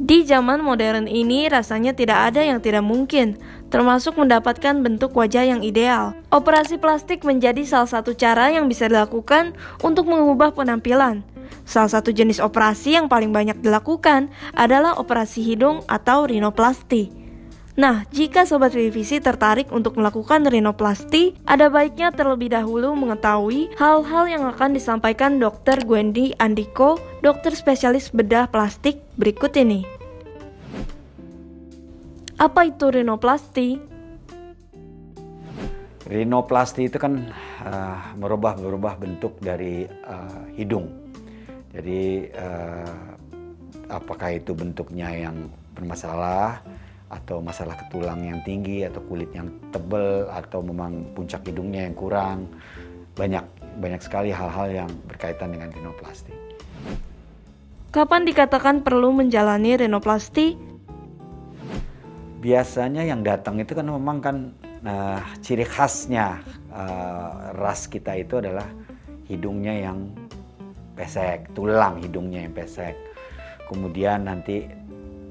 Di zaman modern ini rasanya tidak ada yang tidak mungkin, termasuk mendapatkan bentuk wajah yang ideal. Operasi plastik menjadi salah satu cara yang bisa dilakukan untuk mengubah penampilan. Salah satu jenis operasi yang paling banyak dilakukan adalah operasi hidung atau rinoplasti. Nah, jika Sobat Revisi tertarik untuk melakukan rinoplasti, ada baiknya terlebih dahulu mengetahui hal-hal yang akan disampaikan Dr. Gwendy Andiko, dokter spesialis bedah plastik berikut ini. Apa itu rinoplasti? Rinoplasti itu kan merubah bentuk dari hidung. Jadi apakah itu bentuknya yang bermasalah, atau masalah ke tulang yang tinggi, atau kulit yang tebal, atau memang puncak hidungnya yang kurang. Banyak sekali hal-hal yang berkaitan dengan rinoplasti. Kapan dikatakan perlu menjalani rinoplasti? Biasanya yang datang itu kan memang kan ciri khasnya ras kita itu adalah hidungnya yang pesek, tulang hidungnya yang pesek. Kemudian nanti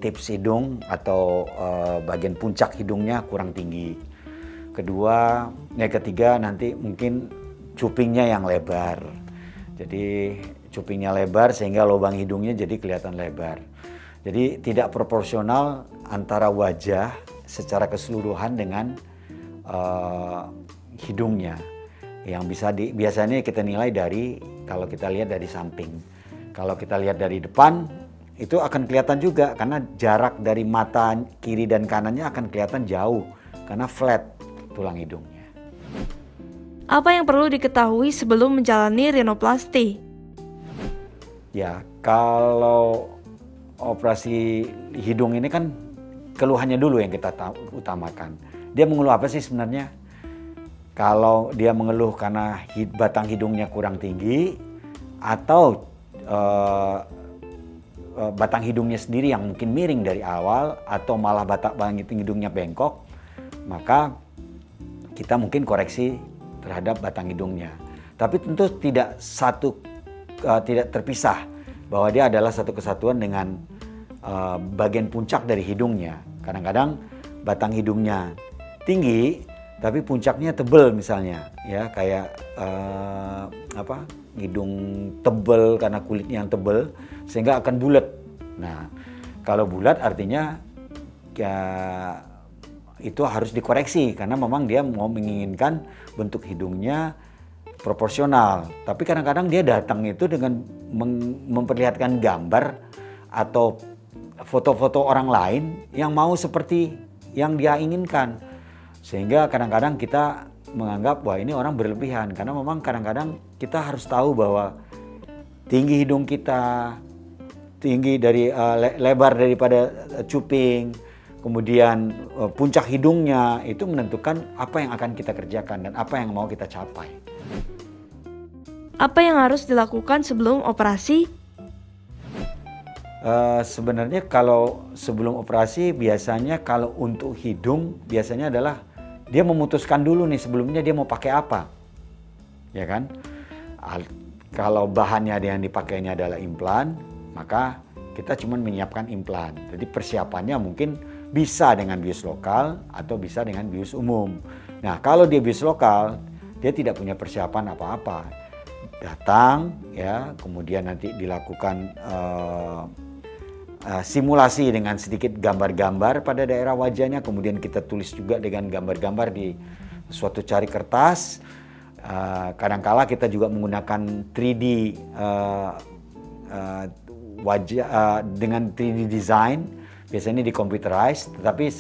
tips hidung atau bagian puncak hidungnya kurang tinggi. Ketiga nanti mungkin cupingnya yang lebar. Jadi cupingnya lebar sehingga lubang hidungnya jadi kelihatan lebar. Jadi tidak proporsional antara wajah secara keseluruhan dengan hidungnya. Yang biasanya kita nilai dari, kalau kita lihat dari samping. Kalau kita lihat dari depan, itu akan kelihatan juga karena jarak dari mata kiri dan kanannya akan kelihatan jauh karena flat tulang hidungnya. Apa yang perlu diketahui sebelum menjalani rinoplasti? Ya, kalau operasi hidung ini kan keluhannya dulu yang kita utamakan. Dia mengeluh apa sih sebenarnya? Kalau dia mengeluh karena batang hidungnya kurang tinggi atau batang hidungnya sendiri yang mungkin miring dari awal, atau malah batang hidungnya bengkok, maka kita mungkin koreksi terhadap batang hidungnya. Tapi tentu tidak terpisah bahwa dia adalah satu kesatuan dengan bagian puncak dari hidungnya. Kadang-kadang batang hidungnya tinggi tapi puncaknya tebal misalnya, ya kayak hidung tebal karena kulitnya yang tebal sehingga akan bulat. Nah, kalau bulat artinya ya, itu harus dikoreksi karena memang dia mau menginginkan bentuk hidungnya proporsional. Tapi kadang-kadang dia datang itu dengan memperlihatkan gambar atau foto-foto orang lain yang mau seperti yang dia inginkan. Sehingga kadang-kadang kita menganggap wah ini orang berlebihan, karena memang kadang-kadang kita harus tahu bahwa tinggi hidung kita, tinggi dari lebar daripada cuping, kemudian puncak hidungnya itu menentukan apa yang akan kita kerjakan dan apa yang mau kita capai. Apa yang harus dilakukan sebelum operasi? Sebenarnya kalau sebelum operasi biasanya kalau untuk hidung biasanya adalah dia memutuskan dulu nih sebelumnya dia mau pakai apa, ya kan? Kalau bahannya yang dipakainya adalah implan, maka kita cuma menyiapkan implan. Jadi persiapannya mungkin bisa dengan bius lokal atau bisa dengan bius umum. Nah, kalau dia bius lokal, dia tidak punya persiapan apa-apa. Datang, ya, kemudian nanti dilakukan simulasi dengan sedikit gambar-gambar pada daerah wajahnya, kemudian kita tulis juga dengan gambar-gambar di suatu cari kertas. Kadangkala kita juga menggunakan 3D wajah dengan 3D design, biasanya di computerized, tetapi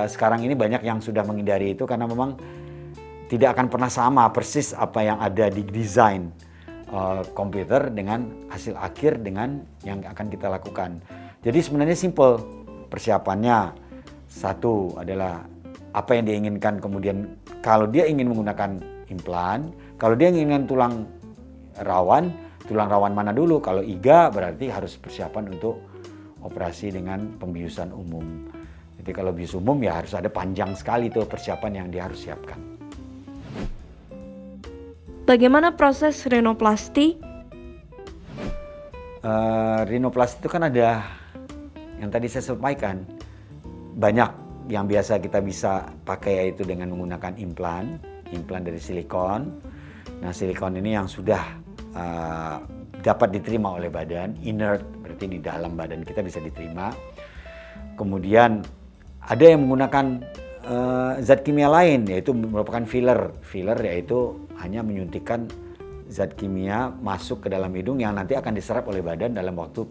sekarang ini banyak yang sudah menghindari itu karena memang tidak akan pernah sama persis apa yang ada di desain komputer dengan hasil akhir dengan yang akan kita lakukan. Jadi sebenarnya simple persiapannya. Satu adalah apa yang dia inginkan, kemudian kalau dia ingin menggunakan implan, kalau dia ingin tulang rawan mana dulu. Kalau iga berarti harus persiapan untuk operasi dengan pembiusan umum. Jadi kalau bius umum ya harus ada panjang sekali tuh persiapan yang dia harus siapkan. Bagaimana proses rinoplasti? Rinoplasti itu kan ada yang tadi saya sampaikan. Banyak yang biasa kita bisa pakai yaitu dengan menggunakan implan dari silikon. Nah, silikon ini yang sudah dapat diterima oleh badan, inert, berarti di dalam badan kita bisa diterima. Kemudian ada yang menggunakan zat kimia lain, yaitu merupakan filler. Filler yaitu hanya menyuntikkan zat kimia masuk ke dalam hidung yang nanti akan diserap oleh badan dalam waktu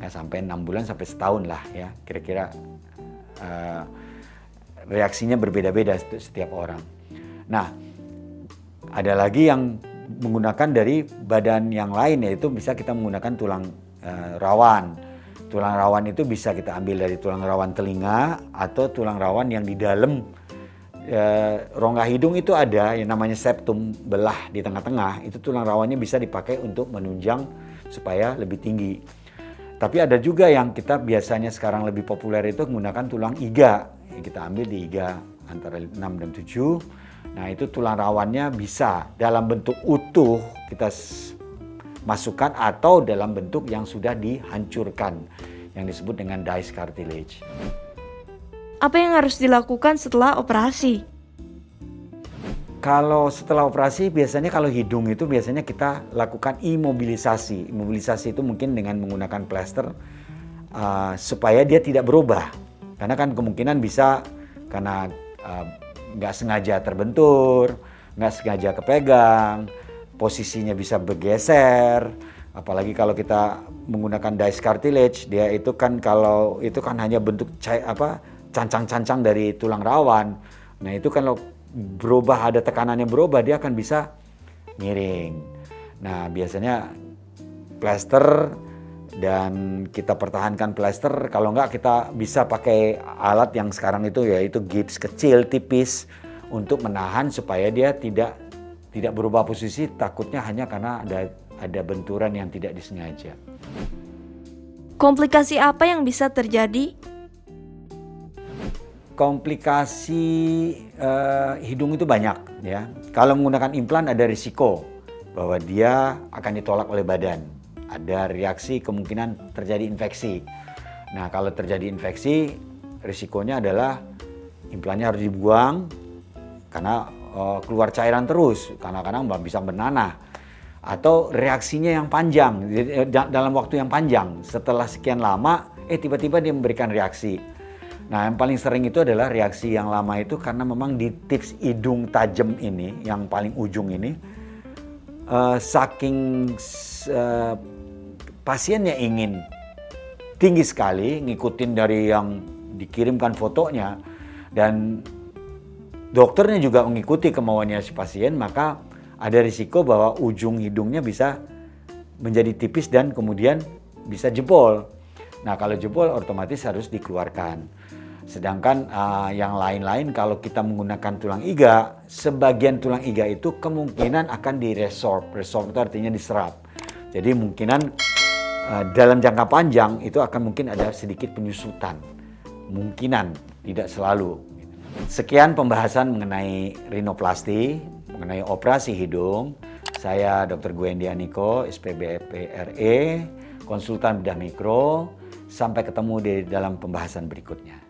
sampai 6 bulan sampai setahun lah ya. Kira-kira reaksinya berbeda-beda setiap orang. Nah, ada lagi yang menggunakan dari badan yang lain, yaitu bisa kita menggunakan tulang rawan. Tulang rawan itu bisa kita ambil dari tulang rawan telinga atau tulang rawan yang di dalam rongga hidung itu ada yang namanya septum, belah di tengah-tengah. Itu tulang rawannya bisa dipakai untuk menunjang supaya lebih tinggi. Tapi ada juga yang kita biasanya sekarang lebih populer itu menggunakan tulang iga. Kita ambil di iga antara 6 dan 7. Nah, itu tulang rawannya bisa dalam bentuk utuh kita masukkan atau dalam bentuk yang sudah dihancurkan yang disebut dengan dice cartilage. Apa yang harus dilakukan setelah operasi? Kalau setelah operasi biasanya kalau hidung itu biasanya kita lakukan imobilisasi. Imobilisasi itu mungkin dengan menggunakan plester supaya dia tidak berubah. Karena kan kemungkinan bisa karena nggak sengaja terbentur, nggak sengaja kepegang, posisinya bisa bergeser. Apalagi kalau kita menggunakan dice cartilage, dia itu kan kalau itu kan hanya bentuk cancang-cancang dari tulang rawan. Nah, itu kalau berubah, ada tekanan yang berubah, dia akan bisa miring. Nah, biasanya plester dan kita pertahankan plester. Kalau enggak kita bisa pakai alat yang sekarang itu yaitu gips kecil, tipis untuk menahan supaya dia tidak berubah posisi, takutnya hanya karena ada benturan yang tidak disengaja. Komplikasi apa yang bisa terjadi? Komplikasi hidung itu banyak ya. Kalau menggunakan implan ada risiko bahwa dia akan ditolak oleh badan. Ada reaksi kemungkinan terjadi infeksi. Nah, kalau terjadi infeksi, risikonya adalah implannya harus dibuang karena keluar cairan terus, kadang-kadang bisa bernanah. Atau reaksinya yang panjang, dalam waktu yang panjang. Setelah sekian lama, tiba-tiba dia memberikan reaksi. Nah, yang paling sering itu adalah reaksi yang lama itu karena memang di tips hidung tajam ini, yang paling ujung ini, saking pasiennya ingin tinggi sekali, ngikutin dari yang dikirimkan fotonya, dan dokternya juga mengikuti kemauannya si pasien, maka ada risiko bahwa ujung hidungnya bisa menjadi tipis dan kemudian bisa jebol. Nah, kalau jebol otomatis harus dikeluarkan. Sedangkan yang lain-lain kalau kita menggunakan tulang iga, sebagian tulang iga itu kemungkinan akan diresorb. Resorb itu artinya diserap. Jadi kemungkinan dalam jangka panjang itu akan mungkin ada sedikit penyusutan. Mungkinan, tidak selalu. Sekian pembahasan mengenai rinoplasti, mengenai operasi hidung. Saya Dr. Gwendi Aniko, SPBPRE, konsultan bedah mikro. Sampai ketemu di dalam pembahasan berikutnya.